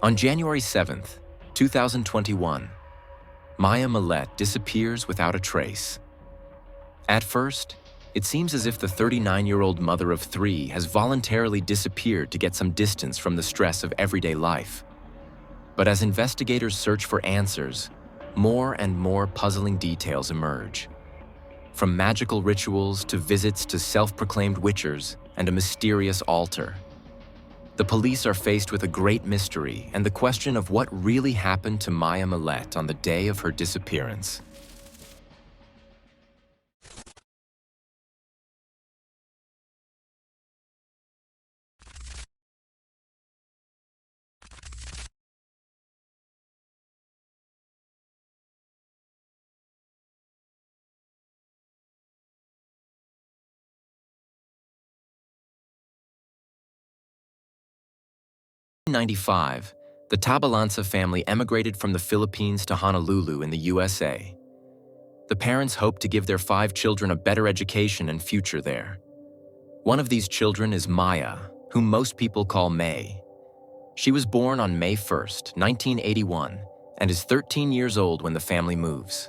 On January 7th, 2021, Maya Milette disappears without a trace. At first, it seems as if the 39-year-old mother of three has voluntarily disappeared to get some distance from the stress of everyday life. But as investigators search for answers, more and more puzzling details emerge. From magical rituals to visits to self-proclaimed witchers and a mysterious altar. The police are faced with a great mystery and the question of what really happened to Maya Milette on the day of her disappearance. In 1995, the Tabalanza family emigrated from the Philippines to Honolulu in the USA. The parents hoped to give their 5 children a better education and future there. One of these children is Maya, whom most people call May. She was born on May 1st, 1981, and is 13 years old when the family moves.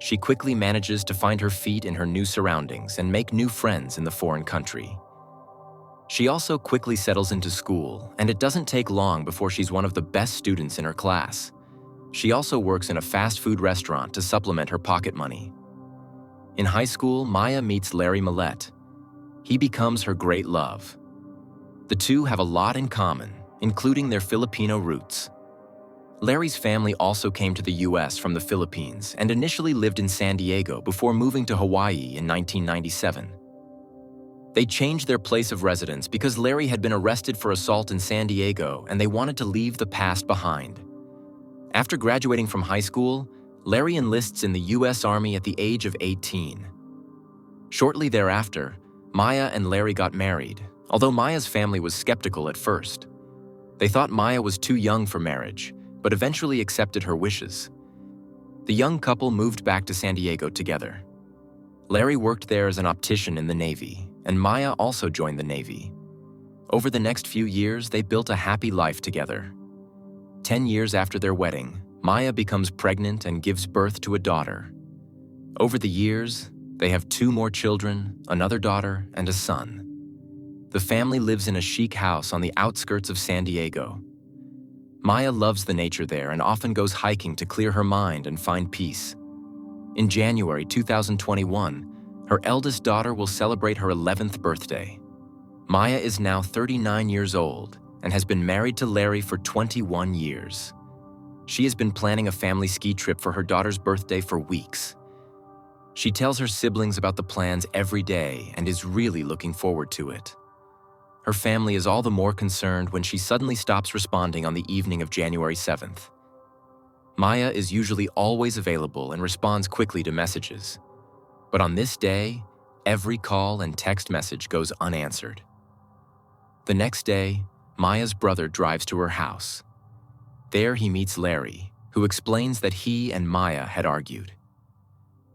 She quickly manages to find her feet in her new surroundings and make new friends in the foreign country. She also quickly settles into school, and it doesn't take long before she's one of the best students in her class. She also works in a fast food restaurant to supplement her pocket money. In high school, Maya meets Larry Milette. He becomes her great love. The two have a lot in common, including their Filipino roots. Larry's family also came to the US from the Philippines and initially lived in San Diego before moving to Hawaii in 1997. They changed their place of residence because Larry had been arrested for assault in San Diego and they wanted to leave the past behind. After graduating from high school, Larry enlists in the US Army at the age of 18. Shortly thereafter, Maya and Larry got married, although Maya's family was skeptical at first. They thought Maya was too young for marriage, but eventually accepted her wishes. The young couple moved back to San Diego together. Larry worked there as an optician in the Navy, and Maya also joined the Navy. Over the next few years, they built a happy life together. 10 years after their wedding, Maya becomes pregnant and gives birth to a daughter. Over the years, they have 2 more children, another daughter, and a son. The family lives in a chic house on the outskirts of San Diego. Maya loves the nature there and often goes hiking to clear her mind and find peace. In January 2021, her eldest daughter will celebrate her 11th birthday. Maya is now 39 years old and has been married to Larry for 21 years. She has been planning a family ski trip for her daughter's birthday for weeks. She tells her siblings about the plans every day and is really looking forward to it. Her family is all the more concerned when she suddenly stops responding on the evening of January 7th. Maya is usually always available and responds quickly to messages. But on this day, every call and text message goes unanswered. The next day, Maya's brother drives to her house. There he meets Larry, who explains that he and Maya had argued.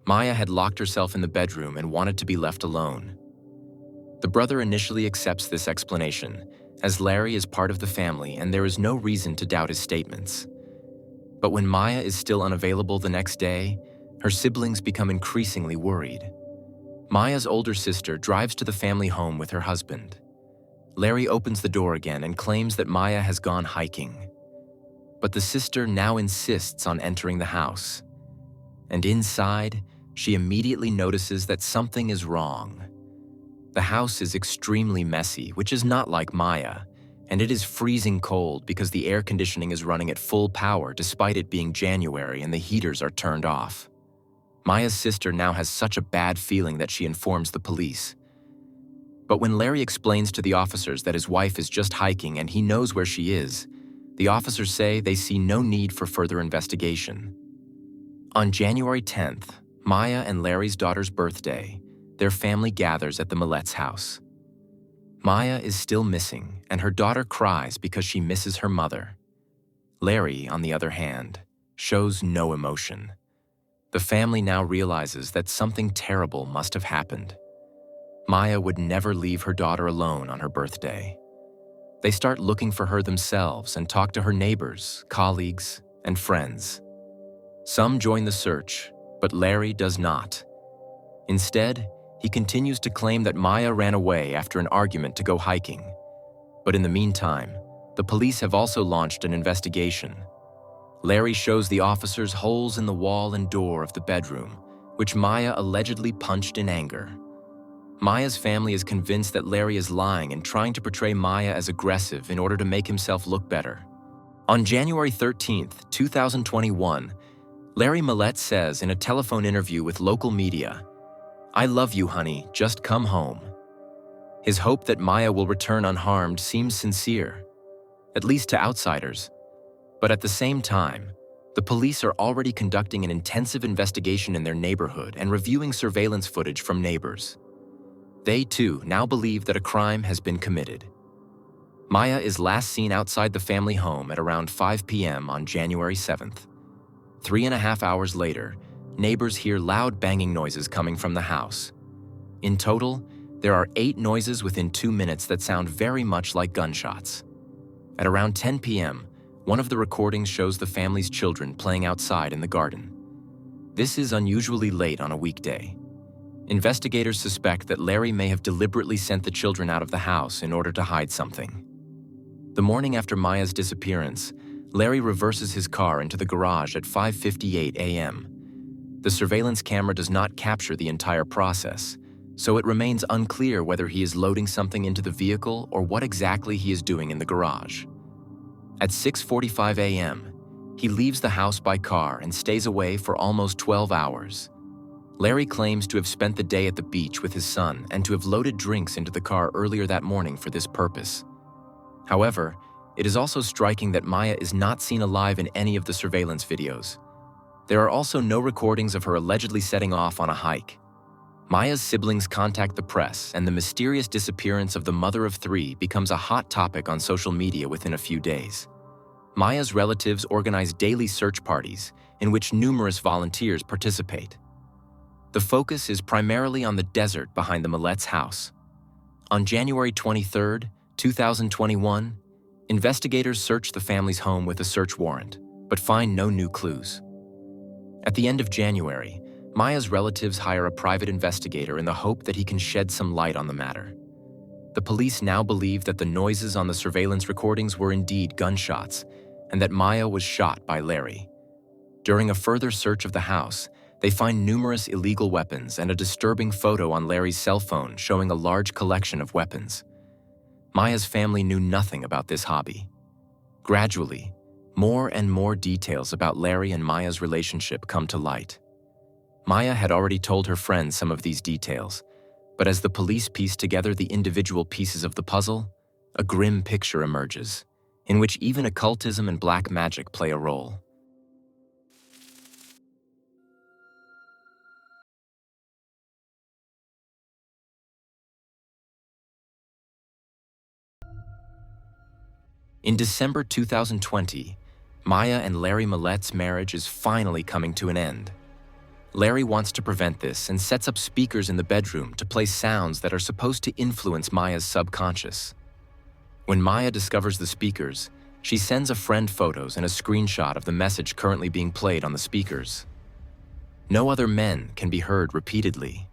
Maya had locked herself in the bedroom and wanted to be left alone. The brother initially accepts this explanation, as Larry is part of the family and there is no reason to doubt his statements. But when Maya is still unavailable the next day, her siblings become increasingly worried. Maya's older sister drives to the family home with her husband. Larry opens the door again and claims that Maya has gone hiking. But the sister now insists on entering the house. And inside, she immediately notices that something is wrong. The house is extremely messy, which is not like Maya, and it is freezing cold because the air conditioning is running at full power despite it being January and the heaters are turned off. Maya's sister now has such a bad feeling that she informs the police. But when Larry explains to the officers that his wife is just hiking and he knows where she is, the officers say they see no need for further investigation. On January 10th, Maya and Larry's daughter's birthday, their family gathers at the Milette's house. Maya is still missing, and her daughter cries because she misses her mother. Larry, on the other hand, shows no emotion. The family now realizes that something terrible must have happened. Maya would never leave her daughter alone on her birthday. They start looking for her themselves and talk to her neighbors, colleagues, and friends. Some join the search, but Larry does not. Instead, he continues to claim that Maya ran away after an argument to go hiking. But in the meantime, the police have also launched an investigation. Larry shows the officers holes in the wall and door of the bedroom, which Maya allegedly punched in anger. Maya's family is convinced that Larry is lying and trying to portray Maya as aggressive in order to make himself look better. On January 13, 2021, Larry Milette says in a telephone interview with local media, "I love you, honey, just come home." His hope that Maya will return unharmed seems sincere, at least to outsiders. But at the same time, the police are already conducting an intensive investigation in their neighborhood and reviewing surveillance footage from neighbors. They, too, now believe that a crime has been committed. Maya is last seen outside the family home at around 5 p.m. on January 7th. 3.5 hours later, neighbors hear loud banging noises coming from the house. In total, there are 8 noises within 2 minutes that sound very much like gunshots. At around 10 p.m., one of the recordings shows the family's children playing outside in the garden. This is unusually late on a weekday. Investigators suspect that Larry may have deliberately sent the children out of the house in order to hide something. The morning after Maya's disappearance, Larry reverses his car into the garage at 5:58 a.m. The surveillance camera does not capture the entire process, so it remains unclear whether he is loading something into the vehicle or what exactly he is doing in the garage. At 6:45 a.m., he leaves the house by car and stays away for almost 12 hours. Larry claims to have spent the day at the beach with his son and to have loaded drinks into the car earlier that morning for this purpose. However, it is also striking that Maya is not seen alive in any of the surveillance videos. There are also no recordings of her allegedly setting off on a hike. Maya's siblings contact the press, and the mysterious disappearance of the mother of 3 becomes a hot topic on social media within a few days. Maya's relatives organize daily search parties, in which numerous volunteers participate. The focus is primarily on the desert behind the Milette's house. On January 23, 2021, investigators search the family's home with a search warrant, but find no new clues. At the end of January, Maya's relatives hire a private investigator in the hope that he can shed some light on the matter. The police now believe that the noises on the surveillance recordings were indeed gunshots, and that Maya was shot by Larry. During a further search of the house, they find numerous illegal weapons and a disturbing photo on Larry's cell phone showing a large collection of weapons. Maya's family knew nothing about this hobby. Gradually, more and more details about Larry and Maya's relationship come to light. Maya had already told her friends some of these details, but as the police piece together the individual pieces of the puzzle, a grim picture emerges, in which even occultism and black magic play a role. In December 2020, Maya and Larry Milette's marriage is finally coming to an end. Larry wants to prevent this and sets up speakers in the bedroom to play sounds that are supposed to influence Maya's subconscious. When Maya discovers the speakers, she sends a friend photos and a screenshot of the message currently being played on the speakers. No other men can be heard repeatedly.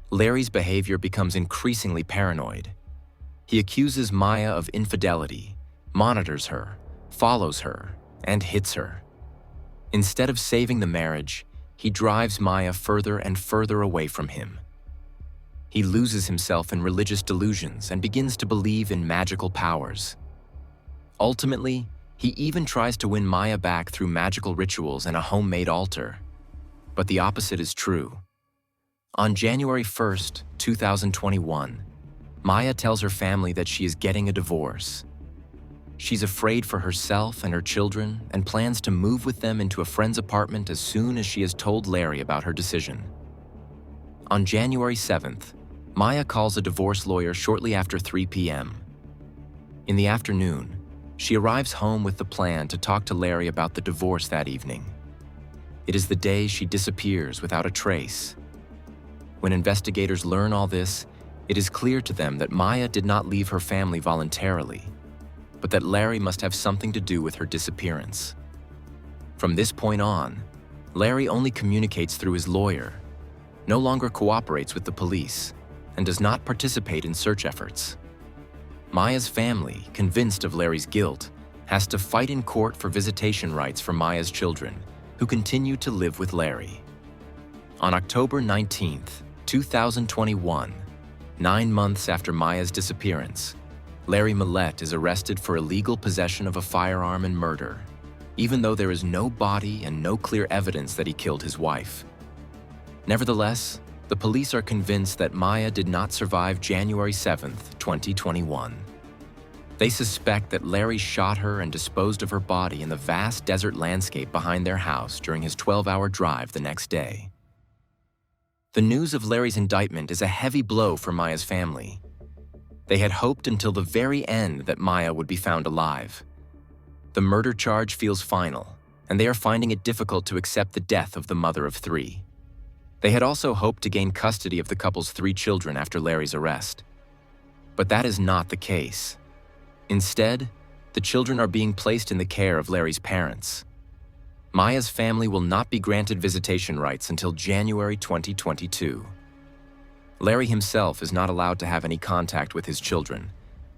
Larry's behavior becomes increasingly paranoid. He accuses Maya of infidelity, monitors her, follows her, and hits her. Instead of saving the marriage, he drives Maya further and further away from him. He loses himself in religious delusions and begins to believe in magical powers. Ultimately, he even tries to win Maya back through magical rituals and a homemade altar. But the opposite is true. On January 1st, 2021, Maya tells her family that she is getting a divorce. She's afraid for herself and her children and plans to move with them into a friend's apartment as soon as she has told Larry about her decision. On January 7th, Maya calls a divorce lawyer shortly after 3 p.m. In the afternoon, she arrives home with the plan to talk to Larry about the divorce that evening. It is the day she disappears without a trace. When investigators learn all this, it is clear to them that Maya did not leave her family voluntarily. but that Larry must have something to do with her disappearance. From this point on, Larry only communicates through his lawyer, no longer cooperates with the police, and does not participate in search efforts. Maya's family, convinced of Larry's guilt, has to fight in court for visitation rights for Maya's children, who continue to live with Larry. On October 19, 2021, 9 months after Maya's disappearance, Larry Milette is arrested for illegal possession of a firearm and murder, even though there is no body and no clear evidence that he killed his wife. Nevertheless, the police are convinced that Maya did not survive January 7, 2021. They suspect that Larry shot her and disposed of her body in the vast desert landscape behind their house during his 12-hour drive the next day. The news of Larry's indictment is a heavy blow for Maya's family. They had hoped until the very end that Maya would be found alive. The murder charge feels final, and they are finding it difficult to accept the death of the mother of 3. They had also hoped to gain custody of the couple's 3 children after Larry's arrest. But that is not the case. Instead, the children are being placed in the care of Larry's parents. Maya's family will not be granted visitation rights until January 2022. Larry himself is not allowed to have any contact with his children,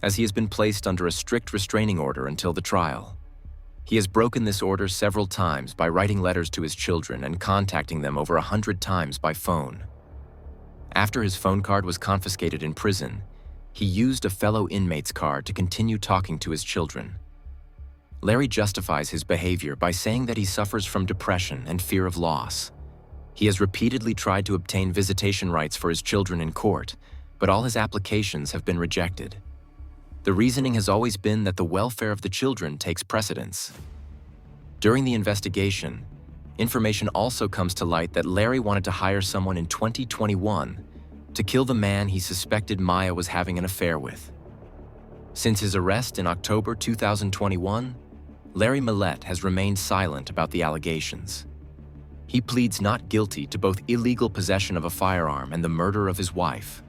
as he has been placed under a strict restraining order until the trial. He has broken this order several times by writing letters to his children and contacting them over 100 times by phone. After his phone card was confiscated in prison, he used a fellow inmate's card to continue talking to his children. Larry justifies his behavior by saying that he suffers from depression and fear of loss. He has repeatedly tried to obtain visitation rights for his children in court, but all his applications have been rejected. The reasoning has always been that the welfare of the children takes precedence. During the investigation, information also comes to light that Larry wanted to hire someone in 2021 to kill the man he suspected Maya was having an affair with. Since his arrest in October 2021, Larry Milette has remained silent about the allegations. He pleads not guilty to both illegal possession of a firearm and the murder of his wife.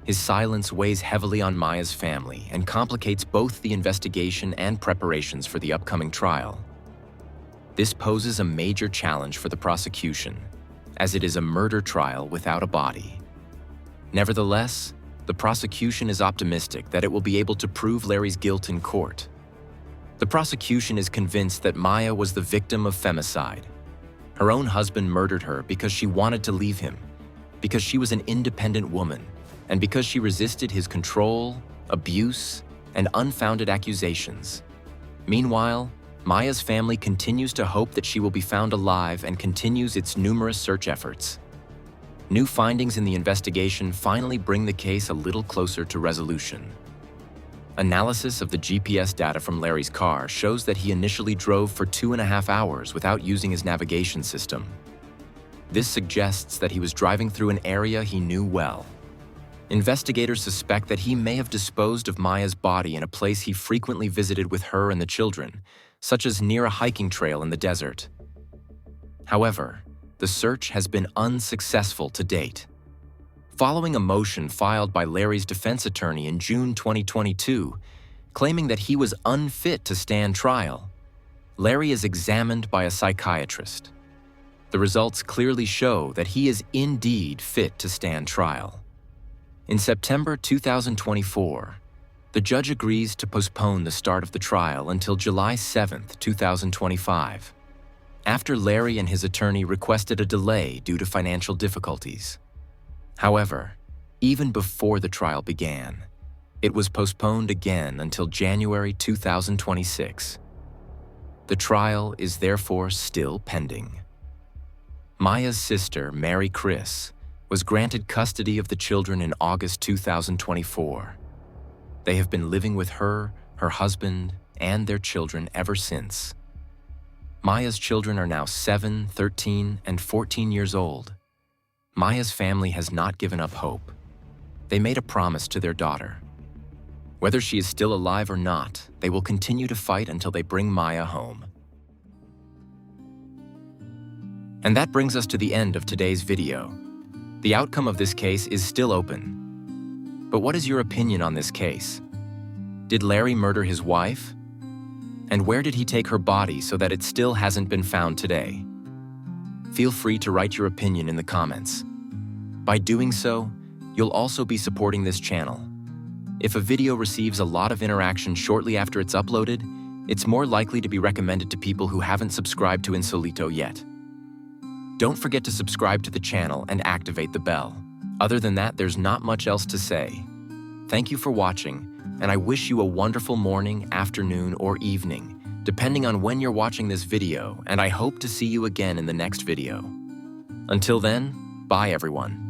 His silence weighs heavily on Maya's family and complicates both the investigation and preparations for the upcoming trial. This poses a major challenge for the prosecution, as it is a murder trial without a body. Nevertheless, the prosecution is optimistic that it will be able to prove Larry's guilt in court. The prosecution is convinced that Maya was the victim of femicide. Her own husband murdered her because she wanted to leave him, because she was an independent woman, and because she resisted his control, abuse, and unfounded accusations. Meanwhile, Maya's family continues to hope that she will be found alive and continues its numerous search efforts. New findings in the investigation finally bring the case a little closer to resolution. Analysis of the GPS data from Larry's car shows that he initially drove for 2.5 hours without using his navigation system. This suggests that he was driving through an area he knew well. Investigators suspect that he may have disposed of Maya's body in a place he frequently visited with her and the children, such as near a hiking trail in the desert. However, the search has been unsuccessful to date. Following a motion filed by Larry's defense attorney in June 2022, claiming that he was unfit to stand trial, Larry is examined by a psychiatrist. The results clearly show that he is indeed fit to stand trial. In September 2024, the judge agrees to postpone the start of the trial until July 7, 2025, after Larry and his attorney requested a delay due to financial difficulties. However, even before the trial began, it was postponed again until January 2026. The trial is therefore still pending. Maya's sister, Mary Chris, was granted custody of the children in August 2024. They have been living with her, her husband, and their children ever since. Maya's children are now 7, 13, and 14 years old. Maya's family has not given up hope. They made a promise to their daughter. Whether she is still alive or not, they will continue to fight until they bring Maya home. And that brings us to the end of today's video. The outcome of this case is still open. But what is your opinion on this case? Did Larry murder his wife? And where did he take her body so that it still hasn't been found today? Feel free to write your opinion in the comments. By doing so, you'll also be supporting this channel. If a video receives a lot of interaction shortly after it's uploaded, it's more likely to be recommended to people who haven't subscribed to Insolito yet. Don't forget to subscribe to the channel and activate the bell. Other than that, there's not much else to say. Thank you for watching, and I wish you a wonderful morning, afternoon, or evening, depending on when you're watching this video, and I hope to see you again in the next video. Until then, bye everyone.